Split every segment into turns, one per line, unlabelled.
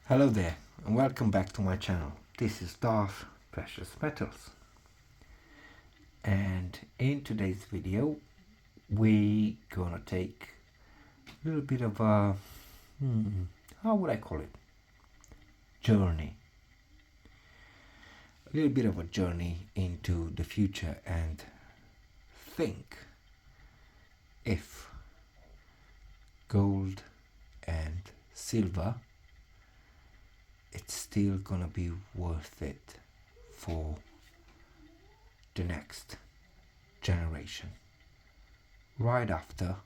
Hello there and welcome back to my channel. This is Darth Precious Metals, and in today's video we gonna take a little bit of a how would I call it, journey, a little bit of a journey into the future and think if gold and silver, it's still gonna be worth it for the next generation. Right after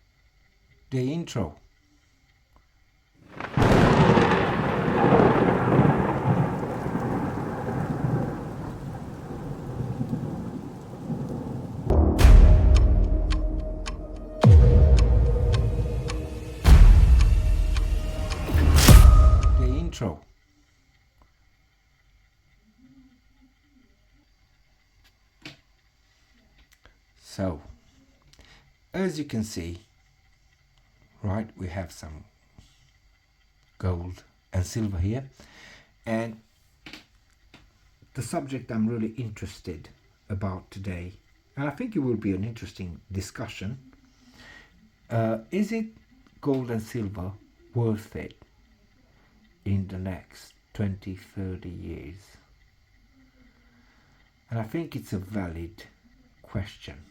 the intro. The intro. So, as you can see, right, we have some gold and silver here, and the subject I'm really interested about today, and I think it will be an interesting discussion, is it gold and silver worth it in the next 20-30 years? And I think it's a valid question.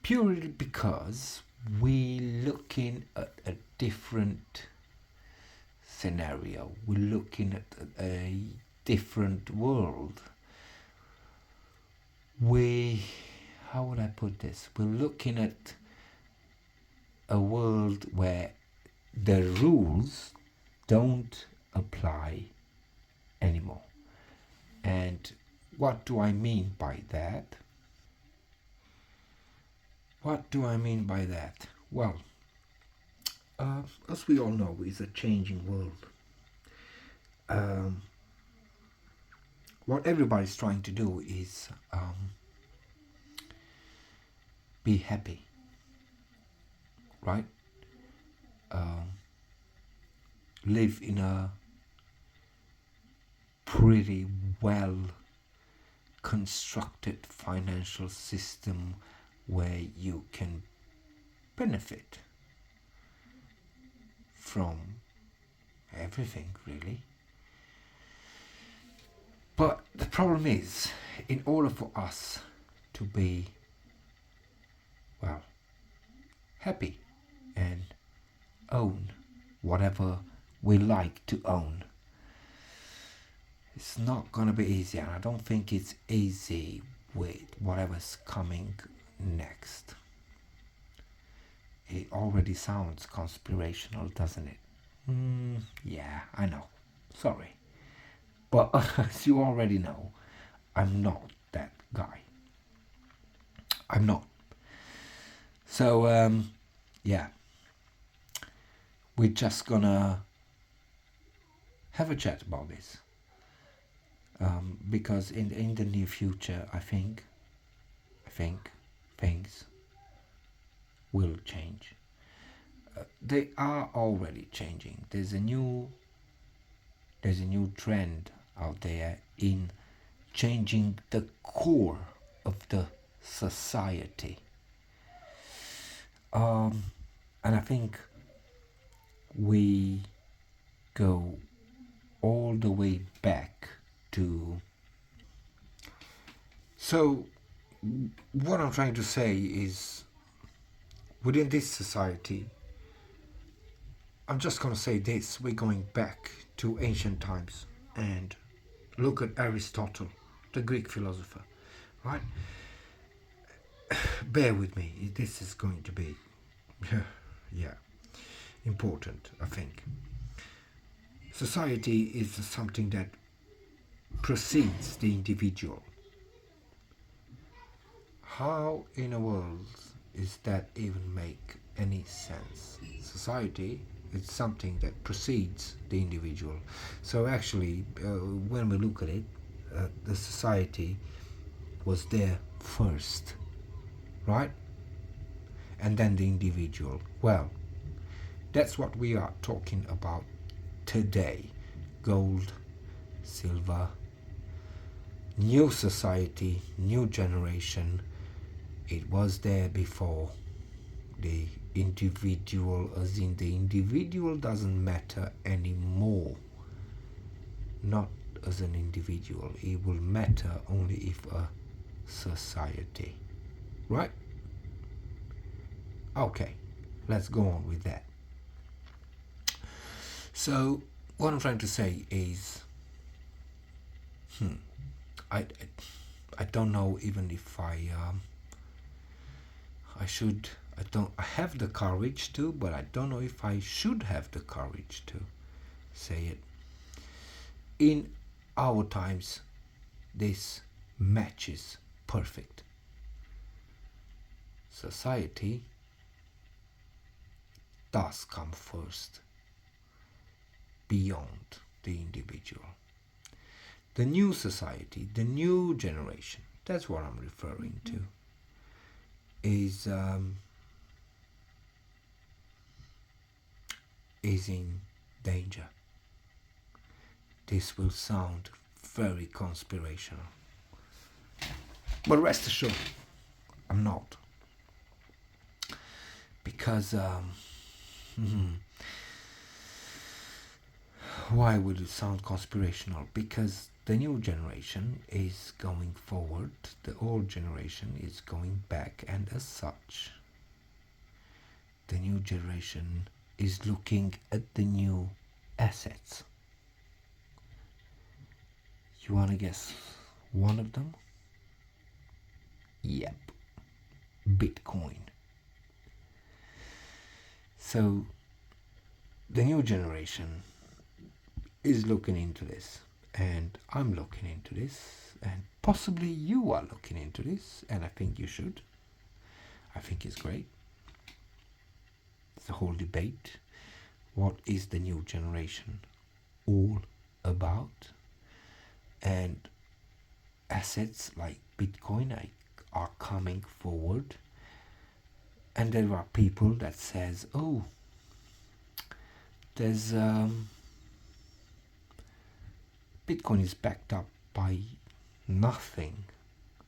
Purely because we're looking at a different scenario, we're looking at a different world. How would I put this? We're looking at a world where the rules don't apply anymore. And what do I mean by that? What do I mean by that? Well, as we all know, it's a changing world. What everybody's trying to do is be happy, right? Live in a pretty well constructed financial system where you can benefit from everything, really. But the problem is, in order for us to be, well, happy and own whatever we like to own, it's not gonna be easy, and I don't think it's easy with whatever's coming next. It already sounds conspirational, doesn't it? Yeah, I know. Sorry. But as you already know, I'm not that guy. I'm not. So, yeah. We're just gonna have a chat about this. Because in the near future, I think things will change. They are already changing. There's a new trend out there in changing the core of the society. And I think we go all the way back to. So what I'm trying to say is, within this society, I'm just going to say this, we're going back to ancient times and look at Aristotle, the Greek philosopher, right? Bear with me, this is going to be important, I think. Society is something that precedes the individual. How in the world is that even make any sense? Society is something that precedes the individual. So actually, when we look at it, the society was there first, right? And then the individual. Well, that's what we are talking about today. Gold, silver, new society, new generation. It was there before. The individual, as in the individual, doesn't matter anymore. Not as an individual. It will matter only if a society. Right? Okay, let's go on with that. So what I'm trying to say is, I don't know even if I should. I have the courage to, but I don't know if I should have the courage to say it. In our times, this matches perfect. Society does come first, beyond the individual. The new society, the new generation, that's what I'm referring to, is in danger. This will sound very conspirational, but rest assured, I'm not. Because why would it sound conspirational? Because the new generation is going forward, the old generation is going back, and as such, the new generation is looking at the new assets. You wanna guess one of them? Yep, Bitcoin. So the new generation is looking into this, and I'm looking into this, and possibly you are looking into this, and I think you should. I think it's great. The whole debate, what is the new generation all about? And assets like Bitcoin are coming forward, and there are people that says, oh, there's Bitcoin is backed up by nothing.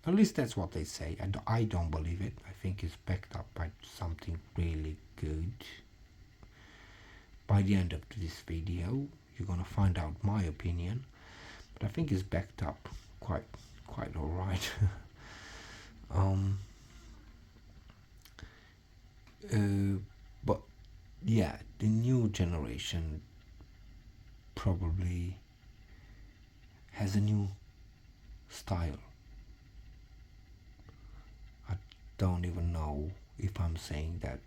At least that's what they say. I don't believe it. I think it's backed up by something really good. By the end of this video, you're gonna find out my opinion. But I think it's backed up quite alright. But yeah, the new generation probably has a new style. I don't even know if I'm saying that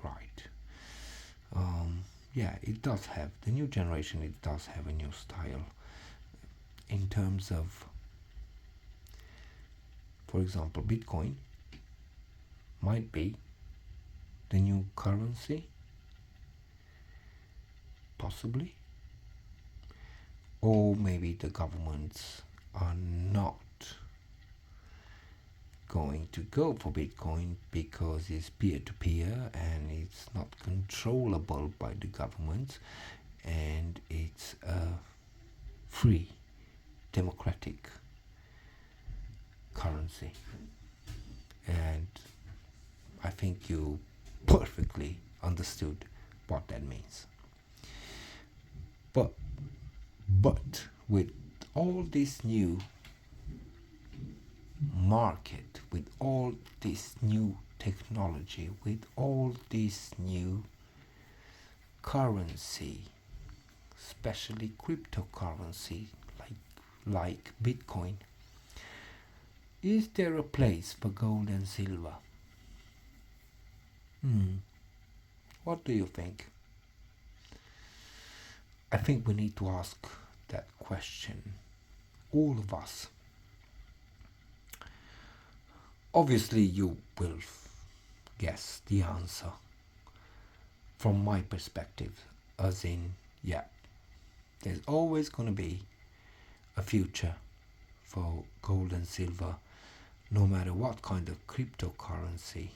right. Yeah, it does have, the new generation, it does have a new style in terms of, for example, Bitcoin might be the new currency, possibly, or maybe the governments are not going to go for Bitcoin because it's peer-to-peer and it's not controllable by the government, and it's a free democratic currency. And I think you perfectly understood what that means. But with all this new market, with all this new technology, with all this new currency, especially cryptocurrency like Bitcoin, is there a place for gold and silver? What do you think? I think we need to ask that question, all of us. Obviously you will guess the answer from my perspective, as in, yeah, there's always going to be a future for gold and silver, no matter what kind of cryptocurrency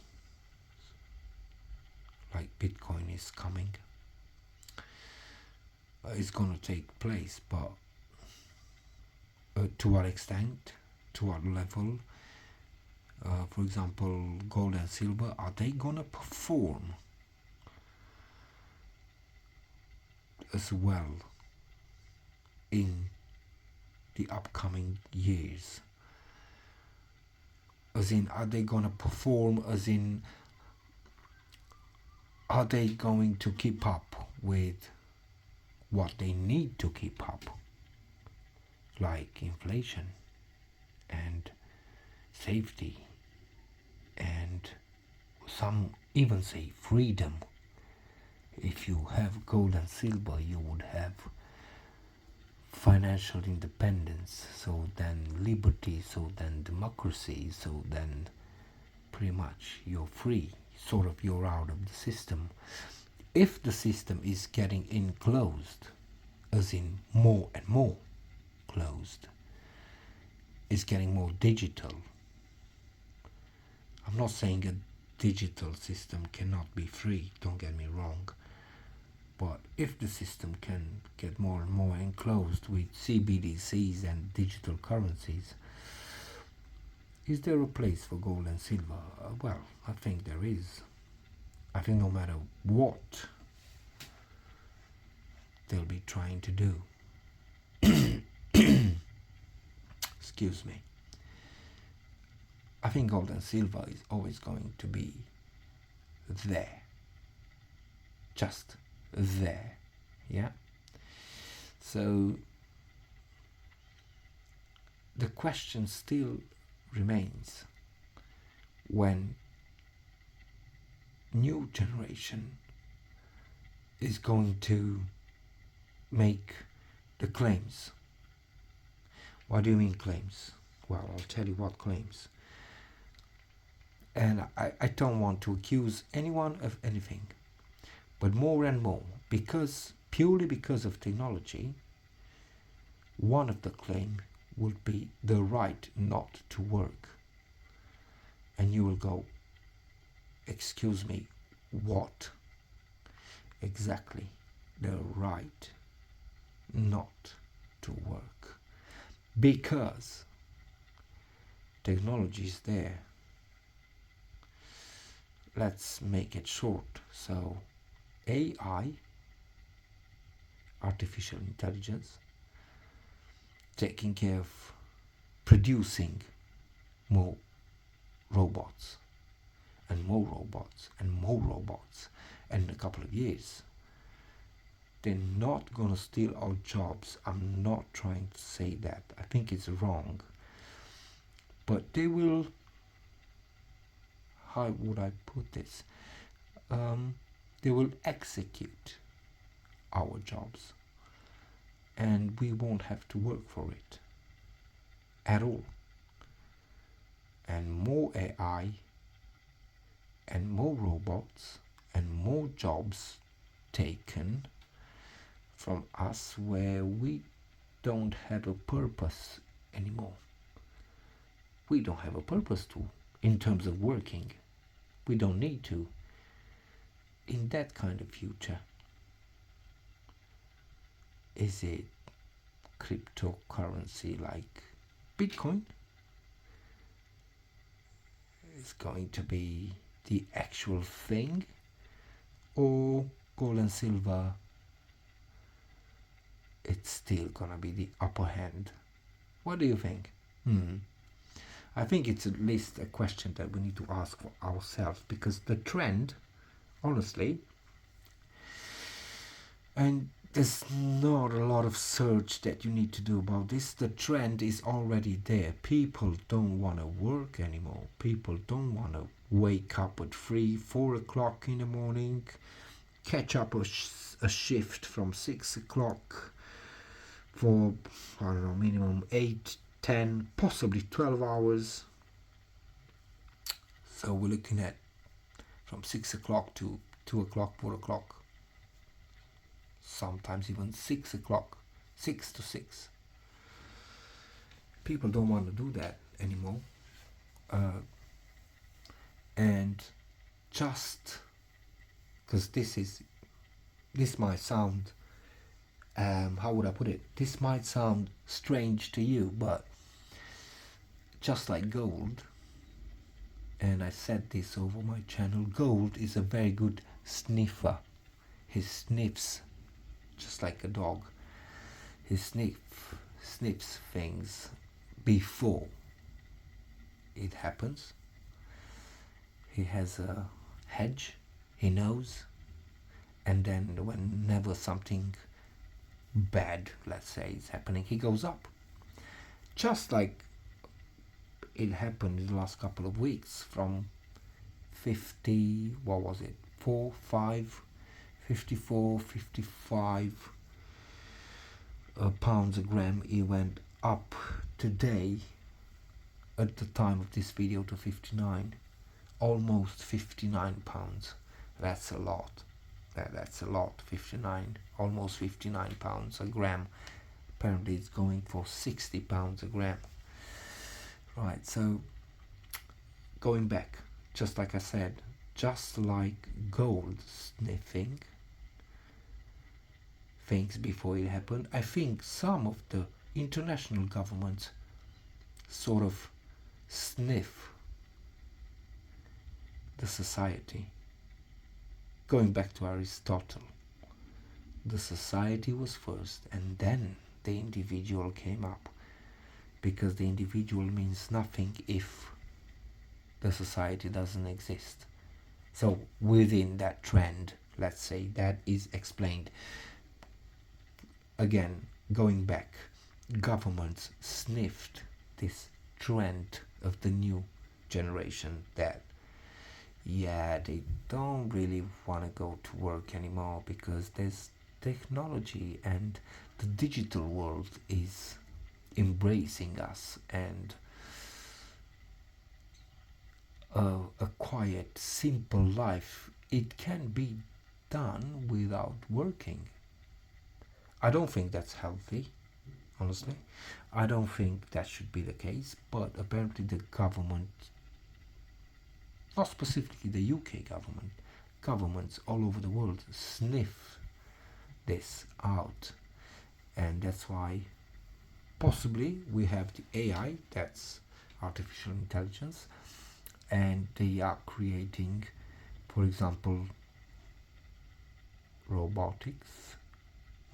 like Bitcoin is coming. is going to take place, but to what extent, to what level? For example, gold and silver, are they going to perform as well in the upcoming years? As in, are they going to perform, as in, are they going to keep up with what they need to keep up, like inflation and safety, and some even say freedom? If you have gold and silver, you would have financial independence, so then liberty, so then democracy, so then pretty much you're free, sort of you're out of the system. If the system is getting enclosed, as in more and more closed, is getting more digital. I'm not saying a digital system cannot be free, don't get me wrong, but if the system can get more and more enclosed with CBDCs and digital currencies, is there a place for gold and silver? Well, I think there is. I think no matter what they'll be trying to do, excuse me, I think gold and silver is always going to be there, just there, yeah? So the question still remains, when new generation is going to make the claims. What do you mean claims? Well, I'll tell you what claims. And I don't want to accuse anyone of anything, but more and more, purely because of technology, one of the claims would be the right not to work. And you will go, excuse me, what? Exactly, the right not to work. Because technology is there. Let's make it short. So AI, artificial intelligence, taking care of producing more robots and more robots and more robots, and in a couple of years they're not gonna steal our jobs. I'm not trying to say that, I think it's wrong, but they will, how would I put this, they will execute our jobs and we won't have to work for it at all. And more AI and more robots and more jobs taken from us where we don't have a purpose anymore. We don't have a purpose to, in terms of working. We don't need to. In that kind of future, is it cryptocurrency like Bitcoin? Is going to be the actual thing, or gold and silver, it's still gonna be the upper hand? What do you think? I think it's at least a question that we need to ask for ourselves, because the trend, honestly, and there's not a lot of search that you need to do about this, the trend is already there. People don't want to work anymore. People don't want to wake up at 3-4 o'clock in the morning, catch up a shift from 6 o'clock for, I don't know, minimum 8, 10, possibly 12 hours. So we're looking at from 6 o'clock to 2 o'clock, 4 o'clock, sometimes even 6 o'clock, 6 to 6. People don't want to do that anymore. And just because this might sound how would I put it? This might sound strange to you, but just like gold, and I said this over my channel, gold is a very good sniffer. He sniffs just like a dog. He sniffs things before it happens. He has a hedge, he knows, and then whenever something bad, let's say, is happening, he goes up. Just like it happened in the last couple of weeks, from 50, what was it, 4, 5, 54, 55 pounds a gram. It went up today at the time of this video to 59, almost 59 pounds. That's a lot. That's a lot. 59, almost 59 pounds a gram. Apparently it's going for 60 pounds a gram. Right, so going back, just like I said, just like gold sniffing things before it happened, I think some of the international governments sort of sniff the society. Going back to Aristotle, the society was first and then the individual came up, because the individual means nothing if the society doesn't exist. So within that trend, let's say, that is explained. Again, going back, governments sniffed this trend of the new generation that, yeah, they don't really want to go to work anymore because there's technology and the digital world is embracing us, and a quiet, simple life, it can be done without working. I don't think that's healthy, honestly. I don't think that should be the case, but apparently the government, not specifically the UK government, governments all over the world sniff this out, and that's why possibly we have the AI, that's artificial intelligence, and they are creating, for example, robotics,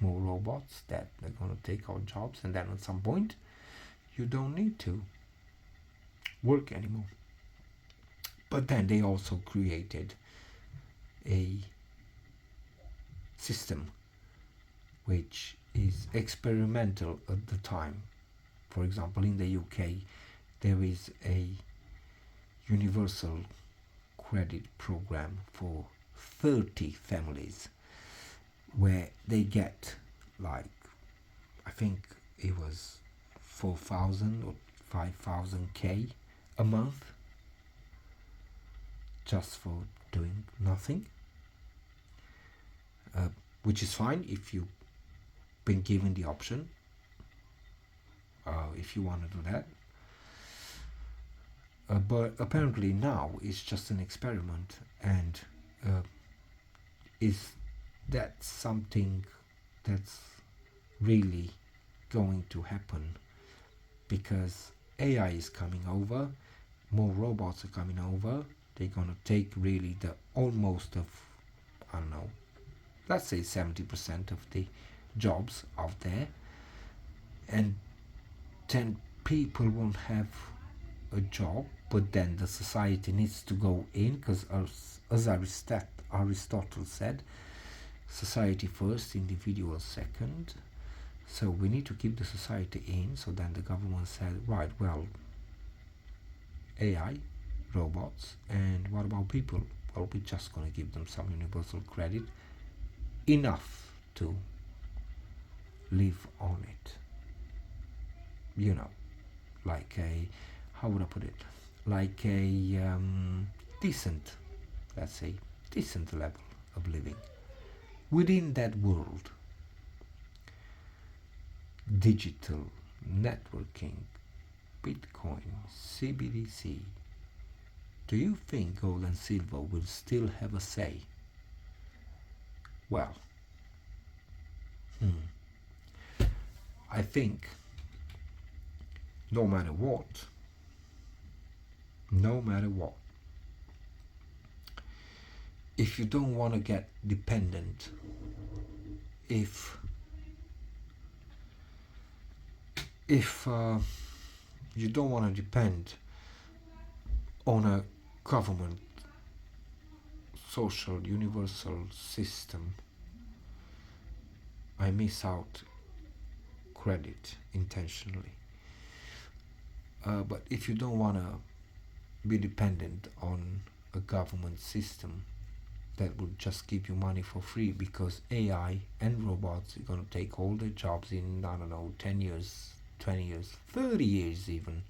more robots that are going to take our jobs, and then at some point you don't need to work anymore. But then they also created a system which is experimental at the time. For example, in the UK there is a universal credit program for 30 families where they get, like, I think it was 4,000 or 5,000 K a month just for doing nothing, which is fine if you've been given the option, if you want to do that. But apparently now it's just an experiment, and is that something that's really going to happen? Because AI is coming over, more robots are coming over, they're gonna take really the almost of, I don't know, let's say 70% of the jobs out there, and then people won't have a job. But then the society needs to go in, because as Aristotle said, society first, individual second. So we need to keep the society in. So then the government said, right, well, AI, robots, and what about people? Well, we're just going to give them some universal credit, enough to live on it. You know, like a, how would I put it? Like a decent, let's say, decent level of living. Within that world, digital, networking, Bitcoin, CBDC, do you think gold and silver will still have a say? Well, I think no matter what, if you don't want to get dependent, if you don't want to depend on a government social universal system, I miss out credit intentionally. But if you don't want to be dependent on a government system that will just give you money for free, because AI and robots are going to take all their jobs in, I don't know, 10 years, 20 years, 30 years even.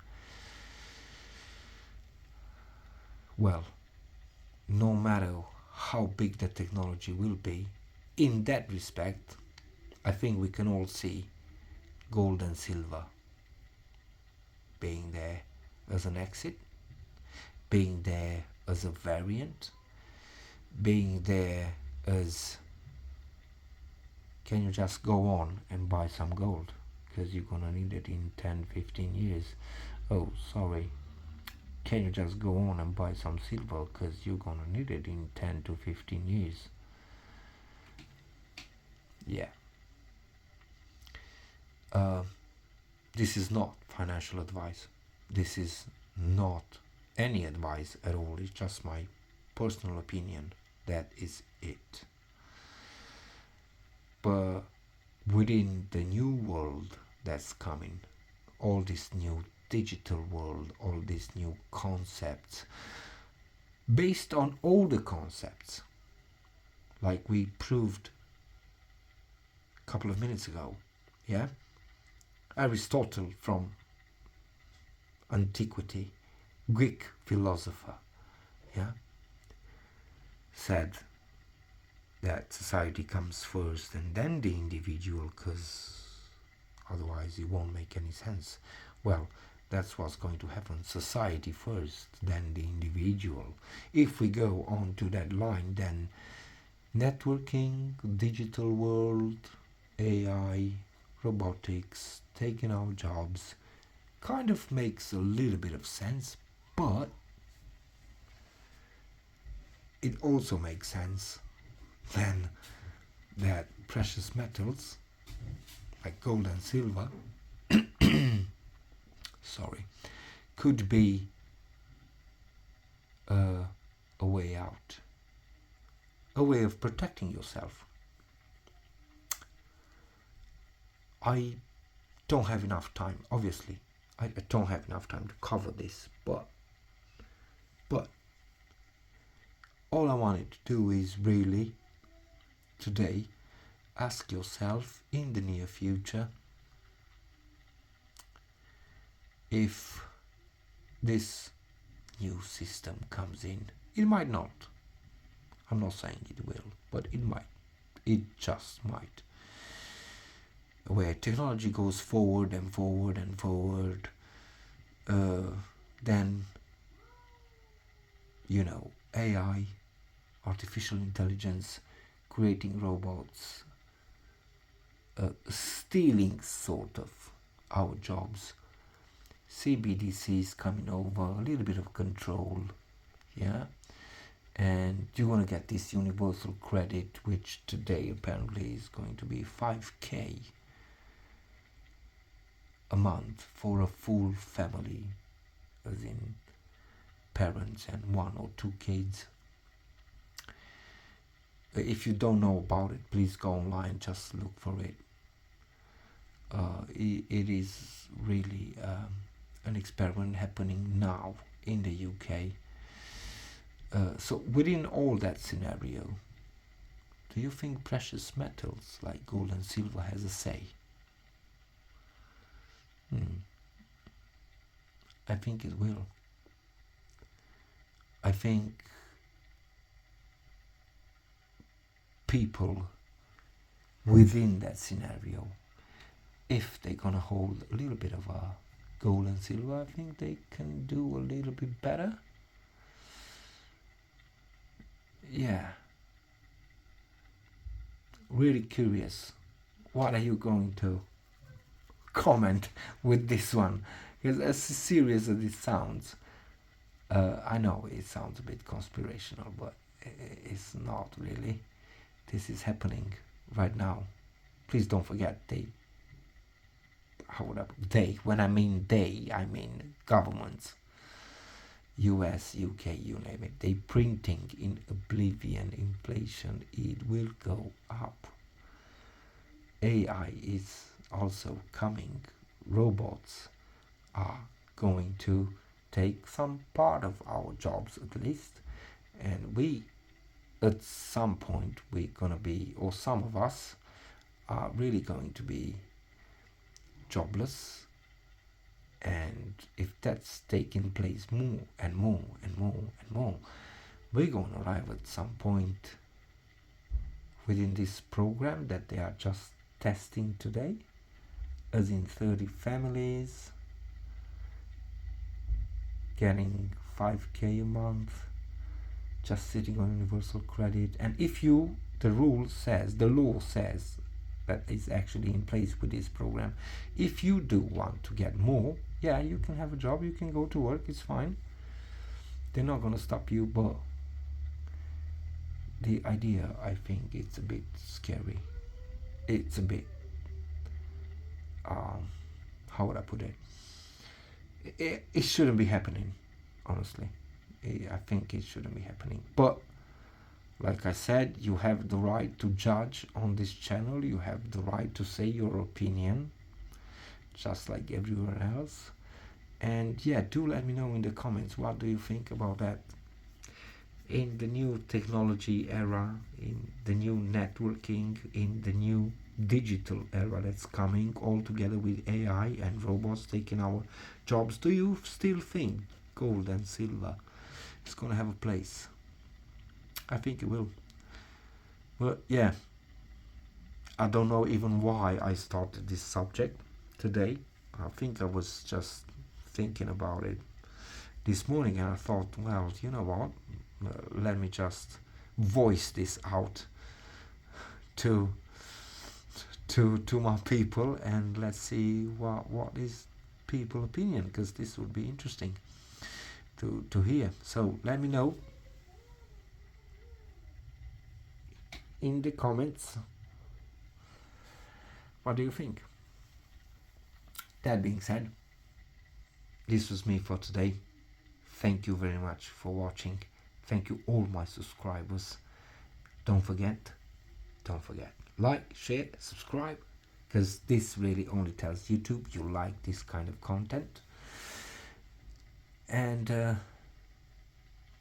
Well, no matter how big the technology will be, in that respect, I think we can all see gold and silver being there as an exit, being there as a variant, being there as, can you just go on and buy some gold because you're gonna need it in 10-15 years. Oh, sorry, can you just go on and buy some silver because you're gonna need it in 10 to 15 years. Yeah. This is not financial advice. This is not any advice at all. It's just my personal opinion. That is it. But within the new world that's coming, all this new digital world, all these new concepts, based on older concepts, like we proved a couple of minutes ago, yeah? Aristotle from antiquity, Greek philosopher, yeah, said that society comes first and then the individual, because otherwise it won't make any sense. Well, that's what's going to happen. Society first, then the individual. If we go on to that line, then networking, digital world, AI, robotics, taking our jobs, kind of makes a little bit of sense, but it also makes sense then that precious metals like gold and silver sorry, could be a way out, a way of protecting yourself. I don't have enough time, obviously. I don't have enough time to cover this, but all I wanted to do is really today ask yourself in the near future if this new system comes in. It might not. I'm not saying it will, but it might. It just might. Where technology goes forward and forward and forward, then, you know, AI, artificial intelligence, creating robots, stealing sort of our jobs. CBDC is coming over, a little bit of control, yeah, and you want to get this universal credit, which today apparently is going to be 5k a month for a full family, as in parents and 1 or 2 kids. If you don't know about it, please go online, just look for it. It is really an experiment happening now in the UK. So within all that scenario, do you think precious metals like gold and silver has a say? I think it will. I think people within that scenario, if they're gonna hold a little bit of a gold and silver, I think they can do a little bit better. Yeah. Really curious. What are you going to comment with this one, because as serious as it sounds, I know it sounds a bit conspirational, but it's not really. This is happening right now. Please don't forget, when I mean they, I mean governments, US, UK, you name it, they printing in oblivion. Inflation, it will go up. AI is also coming. Robots are going to take some part of our jobs at least, and we at some point we're gonna be, or some of us are really going to be jobless. And if that's taking place more and more and more and more, we're going to arrive at some point within this program that they are just testing today, as in 30 families getting 5k a month, just sitting on universal credit. And if you, the law says that is actually in place with this program, if you do want to get more, yeah, you can have a job, you can go to work, it's fine, they're not going to stop you. But the idea, I think it's a bit scary. It's a bit how would I put it, it shouldn't be happening, honestly. I think it shouldn't be happening. But like I said, you have the right to judge on this channel, you have the right to say your opinion, just like everywhere else. And yeah, do let me know in the comments, what do you think about that? In the new technology era, in the new networking, in the new digital era that's coming all together with AI and robots taking our jobs, do you still think gold and silver is going to have a place? I think it will. Well, yeah, I don't know even why I started this subject today. I think I was just thinking about it this morning, and I thought, well, you know what, let me just voice this out to my people, and let's see what is people opinion, because this would be interesting to hear. So let me know in the comments, what do you think? That being said, this was me for today. Thank you very much for watching. Thank you all my subscribers. Don't forget, like, share, subscribe, because this really only tells YouTube you like this kind of content. And do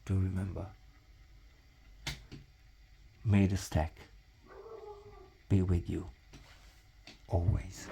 remember, may the stack be with you always.